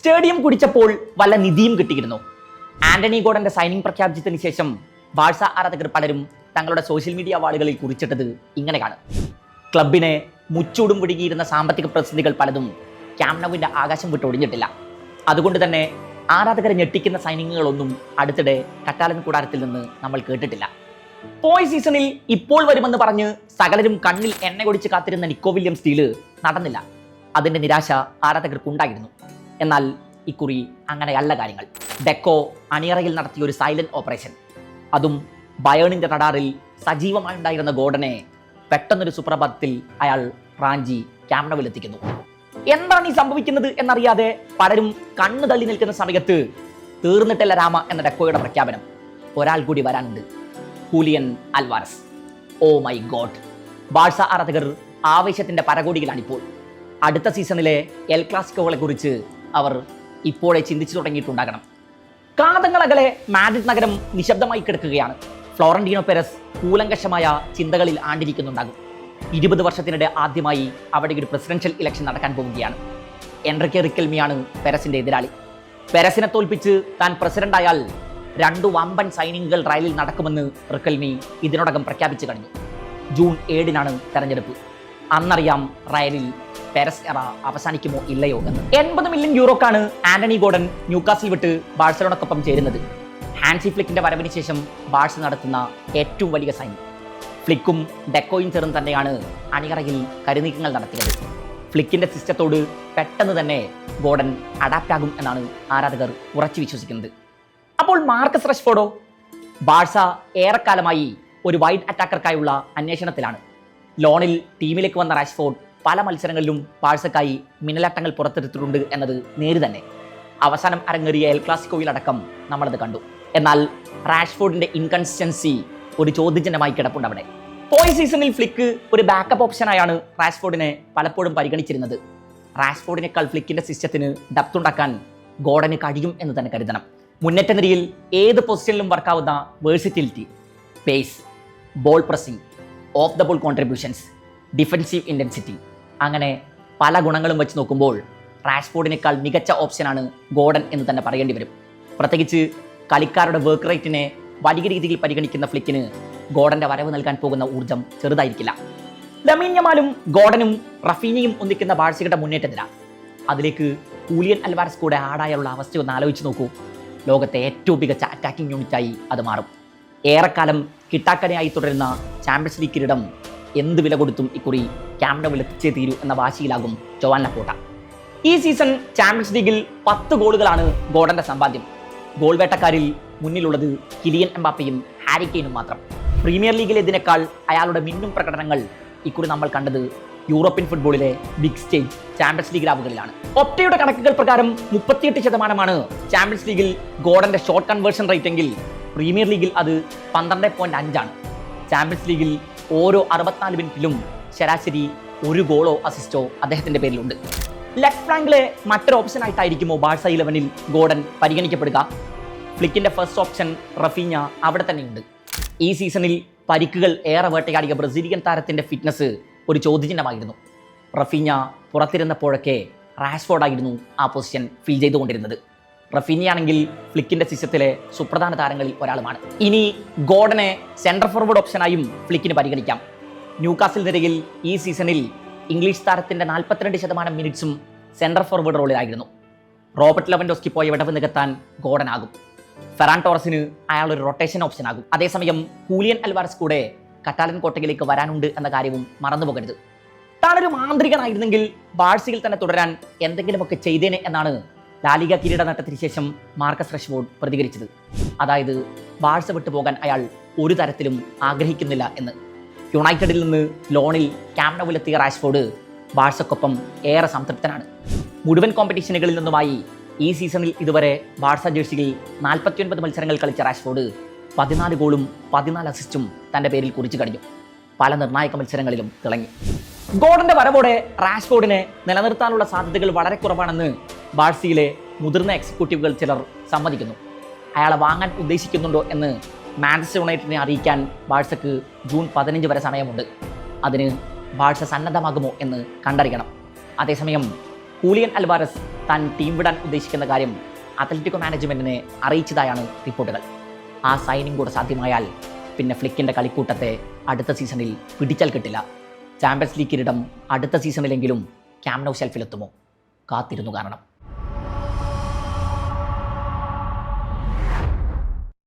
Stadium കുടിച്ചപ്പോൾ വല്ല നിധിയും കിട്ടിയിരുന്നു. Antony ഗോർഡന്റെ signing പ്രഖ്യാപിച്ചതിന് ശേഷം ബാഴ്സ ആരാധകർ പലരും തങ്ങളുടെ സോഷ്യൽ മീഡിയ വാളുകളിൽ കുറിച്ചിട്ടത് ഇങ്ങനെയാണ്. ക്ലബിനെ മുച്ചൂടും കുടുങ്ങിയിരുന്ന സാമ്പത്തിക പ്രതിസന്ധികൾ പലതും ക്യാമ്പ് നൗവിന്റെ ആകാശം വിട്ടൊടിഞ്ഞിട്ടില്ല. അതുകൊണ്ട് തന്നെ ആരാധകരെ ഞെട്ടിക്കുന്ന സൈനിങ്ങുകളൊന്നും അടുത്തിടെ കറ്റാലൻ കൂടാരത്തിൽ നിന്ന് നമ്മൾ കേട്ടിട്ടില്ല. പോയ സീസണിൽ ഇപ്പോൾ വരുമെന്ന് പറഞ്ഞ് സകലരും കണ്ണിൽ എണ്ണ കൊടിച്ച് കാത്തിരുന്ന നിക്കോ വില്യംസ് ഡീല് നടന്നില്ല. അതിന്റെ നിരാശ ആരാധകർക്കുണ്ടായിരുന്നു. എന്നാൽ ഇക്കുറി അങ്ങനെയല്ല കാര്യങ്ങൾ. ഡെക്കോ അണിയറയിൽ നടത്തിയ ഒരു സൈലന്റ് ഓപ്പറേഷൻ, അതും ബയേണിന്റെ റഡാറിൽ സജീവമായുണ്ടായിരുന്ന ഗോർഡനെ പെട്ടെന്നൊരു സുപ്രഭാതത്തിൽ അയാൾ റാഞ്ചി ക്യാമ്പ് നൗവിൽ എത്തിക്കുന്നു. എന്താണ് ഈ സംഭവിക്കുന്നത് എന്നറിയാതെ പലരും കണ്ണു തള്ളി നിൽക്കുന്ന സമയത്ത് തീർന്നിട്ടല്ല രാമ എന്ന ഡെക്കോയുടെ പ്രഖ്യാപനം. ഒരാൾ കൂടി വരാനുണ്ട്, Julian Alvarez. Oh my god! Barca ആരാധകർ ആവേശത്തിന്റെ പരകോടിയിലാണിപ്പോൾ. അടുത്ത സീസണിലെ എൽ ക്ലാസിക്കോകളെ കുറിച്ച് അവർ ഇപ്പോഴേ ചിന്തിച്ചു തുടങ്ങിയിട്ടുണ്ടാകണം. കാതങ്ങളകലെ മാഡ്രിഡ് നഗരം നിശബ്ദമായി കിടക്കുകയാണ്. ഫ്ലോറന്റീനോ പെരസ് കൂലങ്കഷമായ ചിന്തകളിൽ ആണ്ടിരിക്കുന്നുണ്ടാകും. 20 വർഷത്തിനിടെ ആദ്യമായി അവിടെ ഒരു പ്രസിഡൻഷ്യൽ ഇലക്ഷൻ നടക്കാൻ പോവുകയാണ്. എൻറിക്കെ റിക്കൽമിയാണ് പെരസിന്റെ എതിരാളി. പെരസിനെ തോൽപ്പിച്ച് താൻ പ്രസിഡന്റായാൽ 2 വമ്പൻ സൈനിങ്ങുകൾ റയലിൽ നടക്കുമെന്ന് റിക്കൽമി ഇതിനോടകം പ്രഖ്യാപിച്ചു കഴിഞ്ഞു. ജൂൺ 7 തെരഞ്ഞെടുപ്പ്. അന്നറിയാം റയലിൽ പെരസ് എറ അവസാനിക്കുമോ ഇല്ലയോ എന്ന്. 80 മില്യൺ യൂറോക്കാണ് ആന്റണി ഗോർഡൻ ന്യൂകാസിൽ വിട്ട് ബാഴ്സലോണക്കൊപ്പം ചേരുന്നത്. ഹാൻസി ഫ്ലിക്കിന്റെ വരവിന് ശേഷം ബാഴ്സ നടത്തുന്ന ഏറ്റവും വലിയ സൈൻ. ഫ്ലിക്കും ഡെക്കോയും ചേർന്ന് തന്നെയാണ് അണിയറയിൽ കരുനീക്കങ്ങൾ നടത്തിയത്. ഫ്ലിക്കിന്റെ സിസ്റ്റത്തോട് പെട്ടെന്ന് തന്നെ ഗോർഡൻ അഡാപ്റ്റ് ആകും എന്നാണ് ആരാധകർ ഉറച്ചു വിശ്വസിക്കുന്നത്. അപ്പോൾ മാർക്കസ് റഷ്ഫോർഡോ? ബാഴ്സ ഏറെക്കാലമായി ഒരു വൈഡ് അറ്റാക്കർക്കായുള്ള അന്വേഷണത്തിലാണ്. ലോണിൽ ടീമിലേക്ക് വന്ന റാഷ്ഫോർഡ് പല മത്സരങ്ങളിലും ബാഴ്സക്കായി മിന്നലാട്ടങ്ങൾ പുറത്തെടുത്തിട്ടുണ്ട് എന്നത് നേര് തന്നെ. അവസാനം അരങ്ങേറിയ എൽ ക്ലാസിക്കോയിലടക്കം നമ്മളത് കണ്ടു. എന്നാൽ റാഷ്ഫോർഡിന്റെ ഇൻകൺസിസ്റ്റൻസി ഒരു ചോദ്യചിഹ്നമായി കിടപ്പുണ്ട് അവിടെ. പോയ സീസണിൽ ഫ്ലിക്ക് ഒരു ബാക്കപ്പ് ഓപ്ഷനായാണ് റാഷ്ഫോർഡിനെ പലപ്പോഴും പരിഗണിച്ചിരുന്നത്. റാഷ്ഫോർഡിനേക്കാൾ ഫ്ലിക്കിന്റെ സിസ്റ്റത്തിന് ഡെപ്ത് ഉണ്ടാക്കാൻ ഗോർഡന് കഴിയും എന്ന് തന്നെ കരുതണം. മുന്നേറ്റ നിരയിൽ ഏത് പൊസിഷനിലും വർക്കാവുന്ന versatility, pace, ball pressing, off the ball contributions, defensive intensity, അങ്ങനെ പല ഗുണങ്ങളും വെച്ച് നോക്കുമ്പോൾ റാഷ്ഫോർഡിനേക്കാൾ മികച്ച ഓപ്ഷനാണ് ഗോർഡൻ എന്ന് തന്നെ പറയേണ്ടി വരും. പ്രത്യേകിച്ച് കളിക്കാരുടെ വർക്ക് റേറ്റിനെ വലിയ രീതിയിൽ പരിഗണിക്കുന്ന ഫ്ലിക്കിന് ഗോർഡന്റെ വരവ് നൽകാൻ പോകുന്ന ഊർജ്ജം ചെറുതായിരിക്കില്ല. ലമീൻ യമാലും ഗോർഡനും റഫീനിയും ഒന്നിക്കുന്ന ബാഴ്സയുടെ മുന്നേറ്റത്തില അതിലേക്ക് ഹൂലിയൻ അൽവാരസ് കൂടെ ആടായുള്ള അവസ്ഥയൊന്ന് ആലോചിച്ച് നോക്കൂ. ലോകത്തെ ഏറ്റവും മികച്ച അറ്റാക്കിംഗ് യൂണിറ്റായി അത് മാറും. ഏറെക്കാലം കിട്ടാക്കനയായി തുടരുന്ന ചാമ്പ്യൻസ് ലീഗ് കിരീടം എന്ത് വില കൊടുത്തും ഇക്കുറി ക്യാമ്പ് നൗവിൽ എത്തിച്ചേ തീരൂ എന്ന വാശിയിലാകും ജോവാൻ ലപ്പോർട്ട. ഈ സീസൺ ചാമ്പ്യൻസ് ലീഗിൽ 10 ഗോളുകളാണ് ഗോർഡന്റെ സമ്പാദ്യം. ഗോൾ വേട്ടക്കാരിൽ മുന്നിലുള്ളത് കിലിയൻ എംബാപ്പയും ഹാരി കെയ്നും മാത്രം. പ്രീമിയർ ലീഗിലേതിനേക്കാൾ അയാളുടെ മിന്നും പ്രകടനങ്ങൾ ഇക്കുറി നമ്മൾ കണ്ടത് യൂറോപ്യൻ ഫുട്ബോളിലെ ബിഗ് സ്റ്റേജ് ചാമ്പ്യൻസ് ലീഗ് രാവുകളിലാണ്. ഒപ്റ്റയുടെ കണക്കുകൾ പ്രകാരം 38% ചാമ്പ്യൻസ് ലീഗിൽ ഗോർഡന്റെ ഷോട്ട് കൺവേർഷൻ റേറ്റ് എങ്കിൽ പ്രീമിയർ ലീഗിൽ അത് 12.5 ചാമ്പ്യൻസ് ലീഗിൽ ഓരോ 64 മിനിറ്റിലും ശരാശരി 1 ഗോളോ അസിസ്റ്റോ അദ്ദേഹത്തിന്റെ പേരിലുണ്ട്. ലെഫ്റ്റ് ഫ്ലാങ്കിലെ മറ്റൊരു ഓപ്ഷൻ ആയിട്ടായിരിക്കുമോ ബാഴ്സ 11 ഗോർഡൻ പരിഗണിക്കപ്പെടുക? ഫ്ലിക്കിന്റെ ഫസ്റ്റ് ഓപ്ഷൻ റഫീഞ്ഞ അവിടെ തന്നെയുണ്ട്. ഈ സീസണിൽ പരിക്കുകൾ ഏറെ വേട്ടയാടിയ ബ്രസീലിയൻ താരത്തിന്റെ ഫിറ്റ്നസ് ഒരു ചോദ്യചിഹ്നമായിരുന്നു. റഫീഞ്ഞ പുറത്തിരുന്നപ്പോഴൊക്കെ റാഷ്ഫോർഡ് ആയിരുന്നു ആ പൊസിഷൻ ഫിൽ ചെയ്തുകൊണ്ടിരുന്നത്. റഫീഞ്ഞയാണെങ്കിൽ ഫ്ലിക്കിന്റെ സിസ്റ്റത്തിലെ സുപ്രധാന താരങ്ങളിൽ ഒരാളുമാണ്. ഇനി ഗോർഡനെ സെൻട്രൽ ഫോർവേഡ് ഓപ്ഷനായും ഫ്ലിക്കിന് പരിഗണിക്കാം. ന്യൂകാസിൽ നിരയിൽ ഈ സീസണിൽ ഇംഗ്ലീഷ് താരത്തിന്റെ 42% മിനിറ്റ്സും സെൻട്രൽ ഫോർവേഡ് റോളിലായിരുന്നു. റോബർട്ട് ലെവൻഡോസ്കി പോയ വിടവ് നികത്താൻ ഗോർഡൻ ആകും. ഫെറാൻ ടോറസിന് അയാൾ ഒരു റൊട്ടേഷൻ ഓപ്ഷൻ ആകും. അതേസമയം ഹൂലിയൻ അൽവാരസ് കൂടെ കറ്റാലൻ കോട്ടയിലേക്ക് വരാനുണ്ട് എന്ന കാര്യവും മറന്നുപോകരുത്. താനൊരു മാന്ത്രികനായിരുന്നെങ്കിൽ ബാഴ്സയിൽ തന്നെ തുടരാൻ എന്തെങ്കിലുമൊക്കെ ചെയ്തേനെ എന്നാണ് ലാലിഗ കിരീട നേട്ടത്തിന് ശേഷം മാർക്കസ് റഷ്ഫോർഡ് പ്രതികരിച്ചത്. അതായത് ബാഴ്സ വിട്ടുപോകാൻ അയാൾ ഒരു തരത്തിലും ആഗ്രഹിക്കുന്നില്ല എന്ന്. യുണൈറ്റഡിൽ നിന്ന് ലോണിൽ ക്യാമ്പ് നൗവിലെത്തിയ റാഷ്ഫോർഡ് ബാഴ്സക്കൊപ്പം ഏറെ സംതൃപ്തനാണ്. മുഴുവൻ കോമ്പറ്റീഷനുകളിൽ നിന്നുമായി ഈ സീസണിൽ ഇതുവരെ ബാഴ്സ ജേഴ്സിയിൽ 49 മത്സരങ്ങൾ കളിച്ച റാഷ്ഫോർഡ് 14 ഗോളും 14 അസിസ്റ്റും തൻ്റെ പേരിൽ കുറിച്ചു കഴിഞ്ഞു. പല നിർണായക മത്സരങ്ങളിലും തിളങ്ങി. ഗോർഡന്റെ വരവോടെ റാഷ്ഫോർഡിനെ നിലനിർത്താനുള്ള സാധ്യതകൾ വളരെ കുറവാണെന്ന് ബാഴ്സയിലെ മുതിർന്ന എക്സിക്യൂട്ടീവുകൾ ചിലർ സമ്മതിക്കുന്നു. അയാളെ വാങ്ങാൻ ഉദ്ദേശിക്കുന്നുണ്ടോ എന്ന് മാഞ്ചസ്റ്റർ യുണൈറ്റഡിനെ അറിയിക്കാൻ ബാഴ്സക്ക് ജൂൺ 15 വരെ സമയമുണ്ട്. അതിന് ബാഴ്സ സന്നദ്ധമാകുമോ എന്ന് കണ്ടറിയണം. അതേസമയം ഹൂലിയൻ അൽവാരസ് താൻ ടീം വിടാൻ ഉദ്ദേശിക്കുന്ന കാര്യം അത്ലറ്റിക്കോ മാനേജ്മെന്റിനെ അറിയിച്ചതായാണ് റിപ്പോർട്ടുകൾ. ആ സൈനിങ് കൂടെ സാധ്യമായാൽ പിന്നെ ഫ്ലിക്കിന്റെ കളിക്കൂട്ടത്തെ അടുത്ത സീസണിൽ പിടിച്ചാൽ കിട്ടില്ല. ചാമ്പ്യൻസ് ലീഗ് കിരീടം അടുത്ത സീസണിലെങ്കിലും ക്യാമ്പ് നൗ ഷെൽഫിലെത്തുമോ? കാത്തിരുന്നു കാണണം.